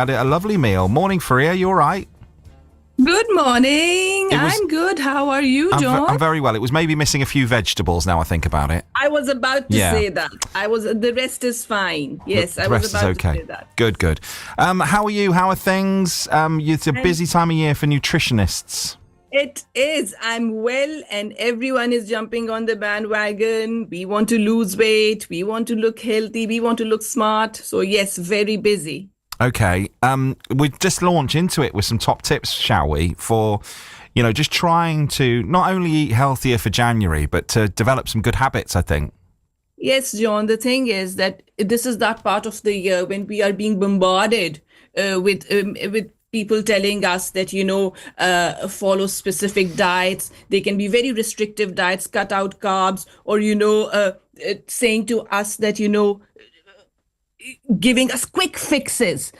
Had a lovely meal. Morning, Freya. You all right? Good morning. I'm good. How are you, John? I'm very well. It was maybe missing a few vegetables now I think about it. I was about to say that. The rest is fine. Yes, I was about to say that. Good. How are you? How are things? It's a busy time of year for nutritionists. It is. I'm well, and everyone is jumping on the bandwagon. We want to lose weight. We want to look healthy. We want to look smart. So yes, very busy. Okay. We just launch into it with some top tips, shall we? For, just trying to not only eat healthier for January, but to develop some good habits, I think. Yes, John. The thing is that this is that part of the year when we are being bombarded with people telling us that, follow specific diets. They can be very restrictive diets, cut out carbs, or, saying to us that, giving us quick fixes,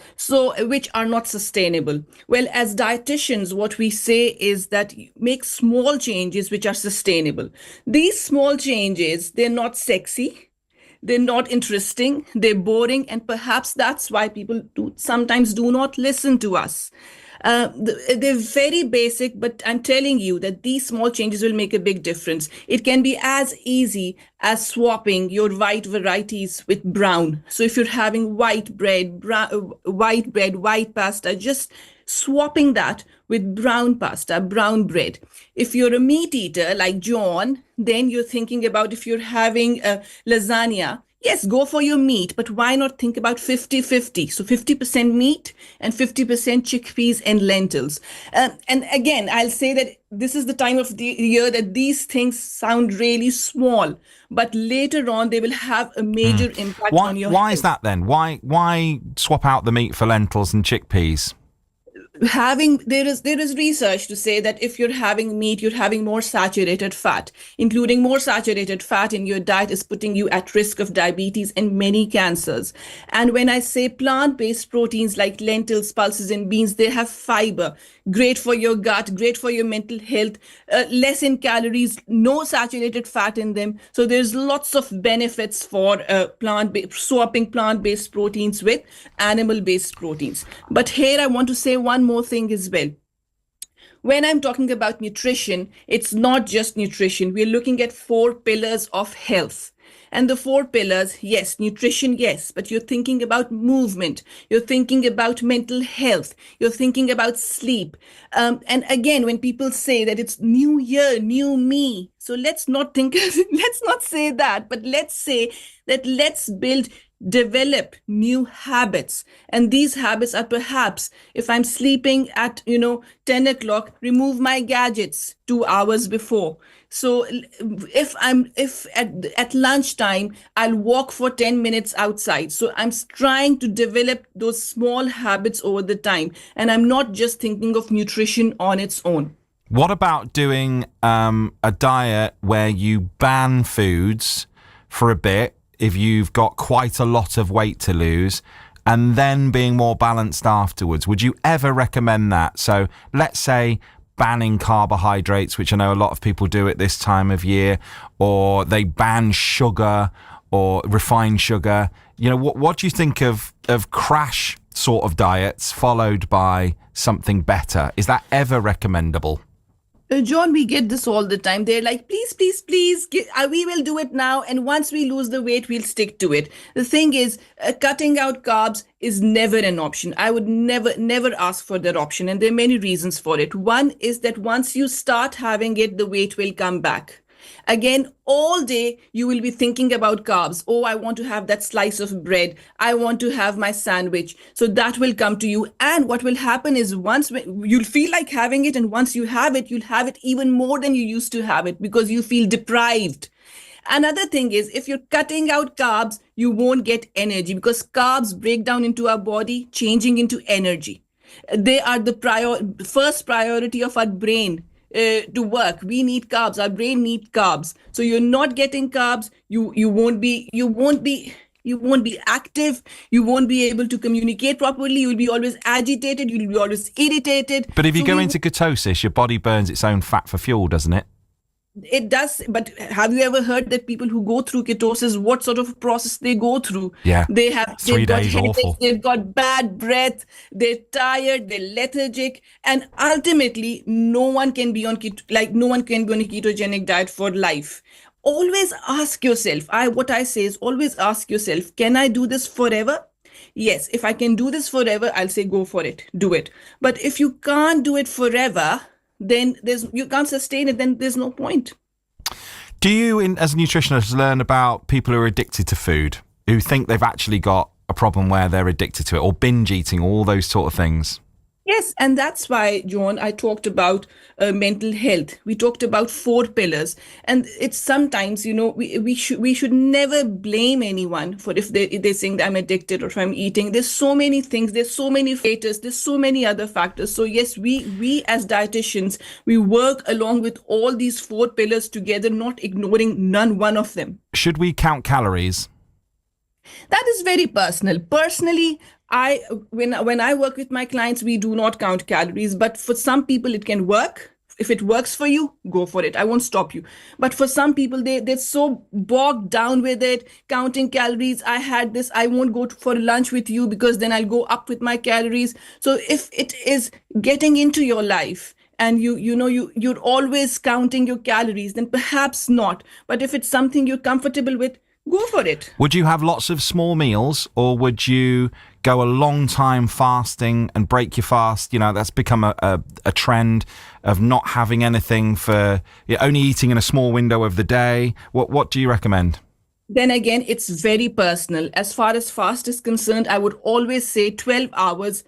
which are not sustainable. Well, as dietitians, what we say is that make small changes which are sustainable. These small changes, they're not sexy. They're not interesting, they're boring, and perhaps that's why people sometimes do not listen to us. They're very basic, but I'm telling you that these small changes will make a big difference. It can be as easy as swapping your white varieties with brown. So if you're having white bread, white pasta, just swapping that with brown pasta, brown bread. If you're a meat eater like John, then you're thinking about if you're having lasagna, yes, go for your meat, but why not think about 50-50? So 50% meat and 50% chickpeas and lentils. And again, I'll say that this is the time of the year that these things sound really small, but later on they will have a major impact on your health. Why is that then? Why swap out the meat for lentils and chickpeas? There is research to say that if you're having meat, you're having more saturated fat. Including more saturated fat in your diet is putting you at risk of diabetes and many cancers. And when I say plant-based proteins like lentils, pulses, and beans, they have fiber, great for your gut, great for your mental health, less in calories, no saturated fat in them. So there's lots of benefits for swapping plant-based proteins with animal-based proteins. But here I want to say one more thing as well. When I'm talking about nutrition, it's not just nutrition. We're looking at 4 pillars of health. And the 4 pillars, yes, nutrition, yes, but you're thinking about movement. You're thinking about mental health. You're thinking about sleep. And again, when people say that it's new year, new me. So let's not say that, but let's say that let's develop new habits. And these habits are perhaps, if I'm sleeping at, 10 o'clock, remove my gadgets 2 hours before. So if at lunchtime, I'll walk for 10 minutes outside. So I'm trying to develop those small habits over the time. And I'm not just thinking of nutrition on its own. What about doing a diet where you ban foods for a bit if you've got quite a lot of weight to lose, and then being more balanced afterwards? Would you ever recommend that? So let's say banning carbohydrates, which I know a lot of people do at this time of year, or they ban sugar or refined sugar. What do you think of crash sort of diets followed by something better? Is that ever recommendable? John, we get this all the time. They're like, please, we will do it now. And once we lose the weight, we'll stick to it. The thing is, cutting out carbs is never an option. I would never ask for that option. And there are many reasons for it. One is that once you start having it, the weight will come back. Again, all day you will be thinking about carbs. Oh, I want to have that slice of bread. I want to have my sandwich. So that will come to you. And what will happen is you'll feel like having it. And once you have it, you'll have it even more than you used to have it because you feel deprived. Another thing is, if you're cutting out carbs, you won't get energy because carbs break down into our body, changing into energy. They are the first priority of our brain. To work, we need carbs. Our brain needs carbs. So you're not getting carbs. You won't be active. You won't be able to communicate properly. You'll be always agitated. You'll be always irritated. But if you go into ketosis, your body burns its own fat for fuel, doesn't it? It does, but have you ever heard that people who go through ketosis, what sort of process they go through? Yeah. They've got 3 days headaches, awful. they've got bad breath, they're tired, they're lethargic, and ultimately, no one can be on no one can be on a ketogenic diet for life. Always ask yourself. What I say is always ask yourself, can I do this forever? Yes, if I can do this forever, I'll say go for it, do it. But if you can't do it forever, then you can't sustain it, then there's no point. Do you, as a nutritionist, learn about people who are addicted to food, who think they've actually got a problem where they're addicted to it, or binge eating, all those sort of things? Yes, and that's why, John, I talked about mental health. We talked about 4 pillars, and it's sometimes, we should never blame anyone for if they think I'm addicted or if I'm eating. There's so many things. There's so many factors. There's so many other factors. So yes, we as dietitians, we work along with all these 4 pillars together, not ignoring one of them. Should we count calories? That is very personal. Personally, when I work with my clients, we do not count calories, but for some people it can work. If it works for you, go for it. I won't stop you. But for some people, they're so bogged down with it, counting calories. I had this, I won't go for lunch with you because then I'll go up with my calories. So if it is getting into your life, and you're always counting your calories, then perhaps not. But if it's something you're comfortable with, go for it. Would you have lots of small meals, or would you go a long time fasting and break your fast? That's become a trend of not having anything only eating in a small window of the day. What do you recommend? Then again, it's very personal. As far as fast is concerned, I would always say 12 hours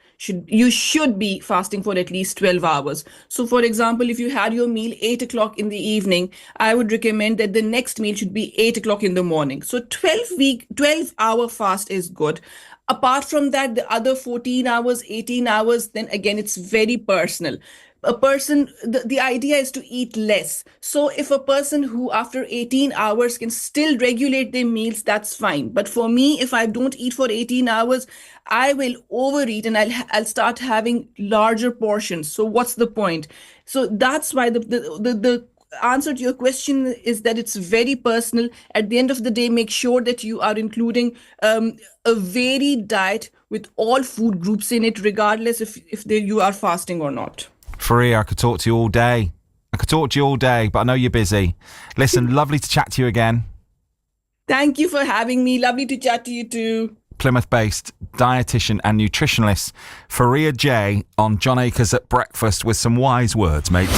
you should be fasting for at least 12 hours. So for example, if you had your meal 8 o'clock in the evening, I would recommend that the next meal should be 8 o'clock in the morning. So 12-hour fast is good. Apart from that, the other 14 hours, 18 hours, then again, it's very personal. A person, the idea is to eat less. So if a person who after 18 hours can still regulate their meals, that's fine. But for me, if I don't eat for 18 hours, I will overeat and I'll start having larger portions. So what's the point? So that's why the answer to your question is that it's very personal. At the end of the day, make sure that you are including a varied diet with all food groups in it, regardless if you are fasting or not. Faria, I could talk to you all day. But I know you're busy. Listen, lovely to chat to you again. Thank you for having me. Lovely to chat to you too. Plymouth-based dietitian and nutritionalist Faria J on John Akers at Breakfast with some wise words, mate.